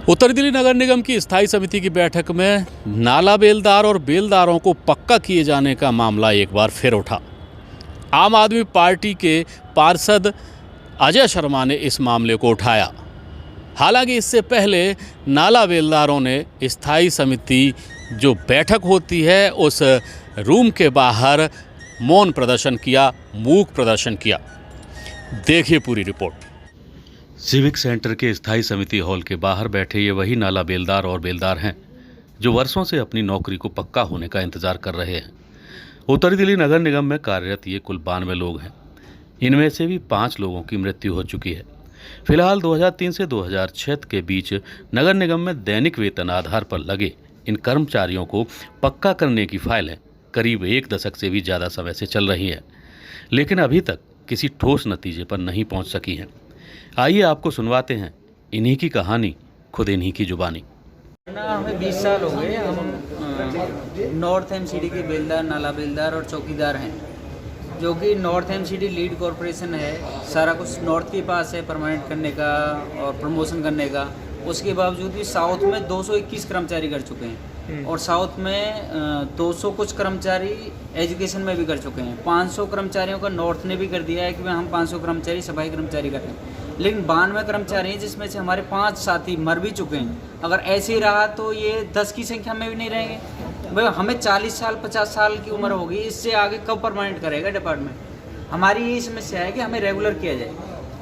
उत्तर दिल्ली नगर निगम की स्थायी समिति की बैठक में नाला बेलदार और बेलदारों को पक्का किए जाने का मामला एक बार फिर उठा। आम आदमी पार्टी के पार्षद अजय शर्मा ने इस मामले को उठाया। हालांकि इससे पहले नाला बेलदारों ने स्थायी समिति जो बैठक होती है उस रूम के बाहर मौन प्रदर्शन किया, मूक प्रदर्शन किया। देखिए पूरी रिपोर्ट। सिविक सेंटर के स्थायी समिति हॉल के बाहर बैठे ये वही नाला बेलदार और बेलदार हैं जो वर्षों से अपनी नौकरी को पक्का होने का इंतजार कर रहे हैं। उत्तर दिल्ली नगर निगम में कार्यरत ये कुल 92 लोग हैं। इनमें से भी 5 लोगों की मृत्यु हो चुकी है। फिलहाल 2003 से 2006 के बीच नगर निगम में दैनिक वेतन आधार पर लगे इन कर्मचारियों को पक्का करने की फाइलें करीब 1 दशक से भी ज़्यादा समय से चल रही हैं, लेकिन अभी तक किसी ठोस नतीजे पर नहीं पहुंच सकी हैं। आइए आपको सुनवाते हैं इन्हीं की कहानी, खुद इन्हीं की जुबानी। हमें 20 साल हो गए। हम नॉर्थ एमसीडी के बेलदार, नाला बेलदार और चौकीदार हैं, जो कि नॉर्थ एमसीडी लीड कॉरपोरेशन है। सारा कुछ नॉर्थ के पास है परमानेंट करने का और प्रमोशन करने का। उसके बावजूद भी साउथ में 221 कर्मचारी कर चुके हैं और साउथ में 200 कुछ कर्मचारी एजुकेशन में भी कर चुके हैं। 500 कर्मचारियों का नॉर्थ ने भी कर दिया है कि हम 500 कर्मचारी सफाई कर्मचारी कर रहे हैं, लेकिन 92 कर्मचारी हैं जिसमें से हमारे 5 साथी मर भी चुके हैं। अगर ऐसे ही रहा तो ये 10 की संख्या में भी नहीं रहेंगे। भाई हमें 40 साल 50 साल की उम्र होगी, इससे आगे कब परमानेंट करेगा डिपार्टमेंट। हमारी यही समस्या है कि हमें रेगुलर किया जाए।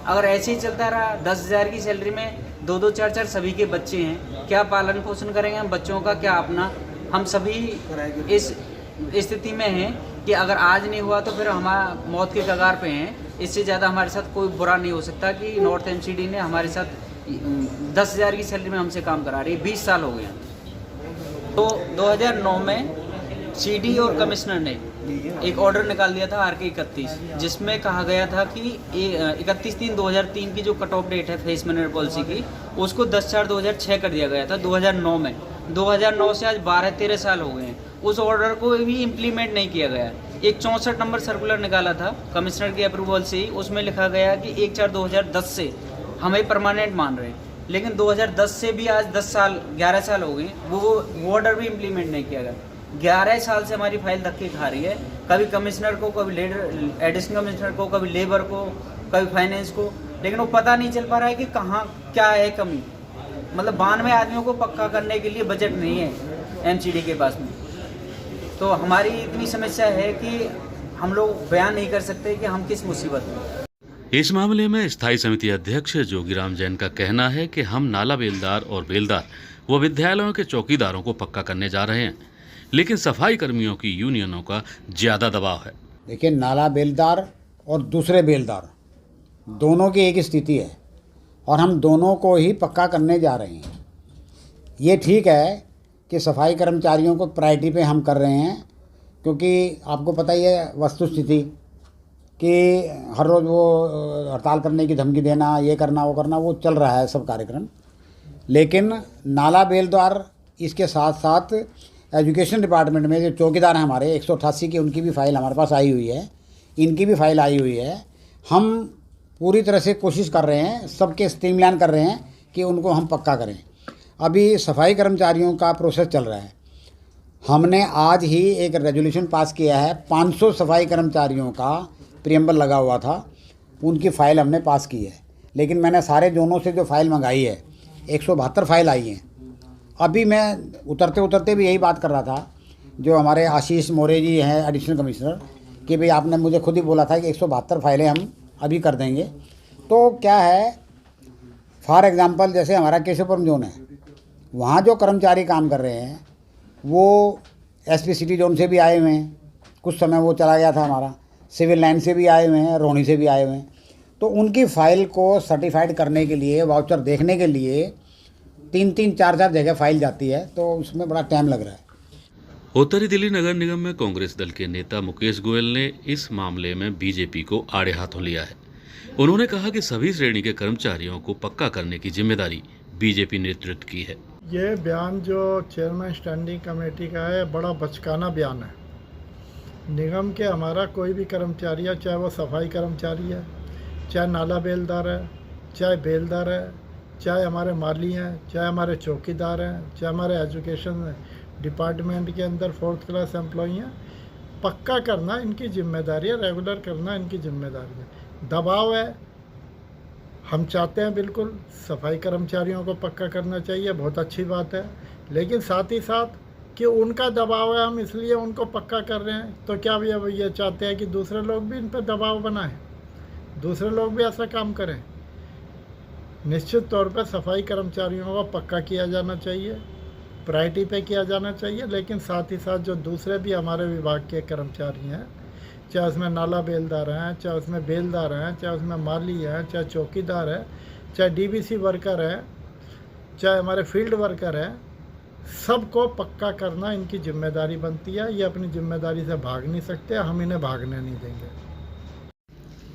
अगर ऐसे ही चलता रहा 10,000 की सैलरी में 2-2 4-4 सभी के बच्चे हैं, क्या पालन पोषण करेंगे हम बच्चों का, क्या अपना। हम सभी इस स्थिति में हैं कि अगर आज नहीं हुआ तो फिर हम मौत के कगार पे हैं। इससे ज़्यादा हमारे साथ कोई बुरा नहीं हो सकता कि नॉर्थ एमसीडी ने हमारे साथ 10,000 की सैलरी में हमसे काम करा रही है। 20 साल हो गए। तो 2009 में सीडी और कमिश्नर ने एक ऑर्डर निकाल दिया था RK 31, जिसमें कहा गया था कि 31/3/2003 की जो कट ऑफ डेट है फेस मैनेजर पॉलिसी की, उसको 10/4/2006 कर दिया गया था 2009 में। 2009 से आज 12-13 साल हो गए हैं। उस ऑर्डर को भी इम्प्लीमेंट नहीं किया गया। एक 64 नंबर सर्कुलर निकाला था कमिश्नर के अप्रूवल से ही, उसमें लिखा गया कि 1/4/2010 से हमें परमानेंट मान रहे हैं, लेकिन 2010 से भी आज 10 साल 11 साल हो गए, वो ऑर्डर भी इम्प्लीमेंट नहीं किया गया। 11 साल से हमारी फाइल धक्के खा रही है, कभी कमिश्नर को, कभी एडिशनल कमिश्नर को, कभी लेबर को, कभी फाइनेंस को, लेकिन वो पता नहीं चल पा रहा है कि कहाँ क्या है कमी। मतलब 92 आदमियों को पक्का करने के लिए बजट नहीं है एमसीडी के पास में। तो हमारी इतनी समस्या है कि हम लोग बयान नहीं कर सकते कि हम किस मुसीबत में। इस मामले में स्थायी समिति अध्यक्ष जोगीराम जैन का कहना है कि हम नाला बेलदार और बेलदार व विद्यालयों के चौकीदारों को पक्का करने जा रहे हैं, लेकिन सफाई कर्मियों की यूनियनों का ज़्यादा दबाव है। देखिए, नाला बेलदार और दूसरे बेलदार दोनों की एक स्थिति है और हम दोनों को ही पक्का करने जा रहे हैं। ये ठीक है कि सफाई कर्मचारियों को प्रायोरिटी पे हम कर रहे हैं, क्योंकि आपको पता ही है वस्तु स्थिति कि हर रोज़ वो हड़ताल करने की धमकी देना, ये करना वो करना, वो चल रहा है सब कार्यक्रम। लेकिन नाला बेलदार इसके साथ साथ एजुकेशन डिपार्टमेंट में जो चौकीदार हैं हमारे 188 की, उनकी भी फ़ाइल हमारे पास आई हुई है, इनकी भी फ़ाइल आई हुई है। हम पूरी तरह से कोशिश कर रहे हैं, सबके स्ट्रीमलाइन कर रहे हैं कि उनको हम पक्का करें। अभी सफाई कर्मचारियों का प्रोसेस चल रहा है। हमने आज ही एक रेजोल्यूशन पास किया है, 500 सफाई कर्मचारियों का प्रियम्बल लगा हुआ था, उनकी फ़ाइल हमने पास की है। लेकिन मैंने सारे जोनों से जो फ़ाइल मंगाई है 172 फाइल आई हैं। अभी मैं उतरते उतरते भी यही बात कर रहा था, जो हमारे आशीष मोरे जी हैं एडिशनल कमिश्नर, कि भाई आपने मुझे खुद ही बोला था कि 172 फाइलें हम अभी कर देंगे। तो क्या है, फॉर एग्ज़ाम्पल जैसे हमारा केशवपुरम जोन है, वहाँ जो कर्मचारी काम कर रहे हैं वो SP सिटी जोन से भी आए हुए हैं, कुछ समय वो चला गया था हमारा, सिविल लाइन से भी आए हुए हैं, रोहिणी से भी आए हुए हैं। तो उनकी फ़ाइल को सर्टिफाइड करने के लिए, वाउचर देखने के लिए 3-3 4-4 जगह फाइल जाती है, तो उसमें बड़ा टाइम लग रहा है। उत्तरी दिल्ली नगर निगम में कांग्रेस दल के नेता मुकेश गोयल ने इस मामले में बीजेपी को आड़े हाथों लिया है। उन्होंने कहा कि सभी श्रेणी के कर्मचारियों को पक्का करने की जिम्मेदारी बीजेपी नेतृत्व की है। ये बयान जो चेयरमैन स्टैंडिंग कमेटी का है, बड़ा बचकाना बयान है। निगम के हमारा कोई भी कर्मचारी है, चाहे वो सफाई कर्मचारी है, चाहे नाला बेलदार है, चाहे बेलदार है, चाहे हमारे माली हैं, चाहे हमारे चौकीदार हैं, चाहे हमारे एजुकेशन डिपार्टमेंट के अंदर 4th क्लास एम्प्लॉई हैं, पक्का करना इनकी जिम्मेदारी है, रेगुलर करना इनकी जिम्मेदारी है। दबाव है, हम चाहते हैं बिल्कुल सफाई कर्मचारियों को पक्का करना चाहिए, बहुत अच्छी बात है, लेकिन साथ ही साथ कि उनका दबाव है, हम इसलिए उनको पक्का कर रहे हैं, तो क्या भी अब ये चाहते हैं कि दूसरे लोग भी इन पर दबाव बनाएं, दूसरे लोग भी ऐसा काम करें। निश्चित तौर पर सफाई कर्मचारियों को पक्का किया जाना चाहिए, प्रायोरिटी पे किया जाना चाहिए, लेकिन साथ ही साथ जो दूसरे भी हमारे विभाग के कर्मचारी हैं, चाहे उसमें नाला बेलदार हैं, चाहे उसमें बेलदार हैं, चाहे उसमें माली हैं, चाहे चौकीदार है, चाहे डीबीसी वर्कर है, चाहे हमारे फील्ड वर्कर है, सबको पक्का करना इनकी जिम्मेदारी बनती है। ये अपनी जिम्मेदारी से भाग नहीं सकते, हम इन्हें भागने नहीं देंगे।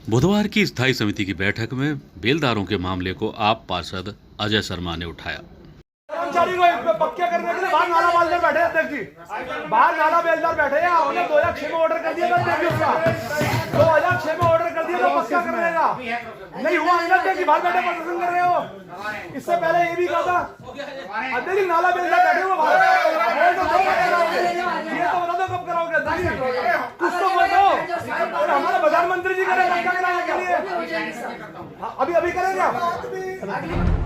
बुधवार की स्थायी समिति की बैठक में बेलदारों के मामले को आप पार्षद अजय शर्मा ने उठाया। कर्मचारी को पक्के करने के लिए बाहर नाला बेलदार बैठे अध्यक्ष जी, बाहर नाला बेलदार बैठे हैं। उन्होंने 2006 में ऑर्डर कर दिया था अध्यक्ष उसका, 2006 में ऑर्डर कर दिया था पक्का करने का, नहीं हुआ अध्यक्ष जी, बाहर बैठे प्रदर्शन कर रहे हो। इससे पहले ये भी कहा था अध्यक्ष जी नाला बेलदार बैठे हो बाहर, ये तो बता दो कब कराओगे अध्यक्ष जी, कुछ तो बताओ। और हमारे प्रधानमंत्री जी करें पक्का कराने के लिए, अभी करेंगे।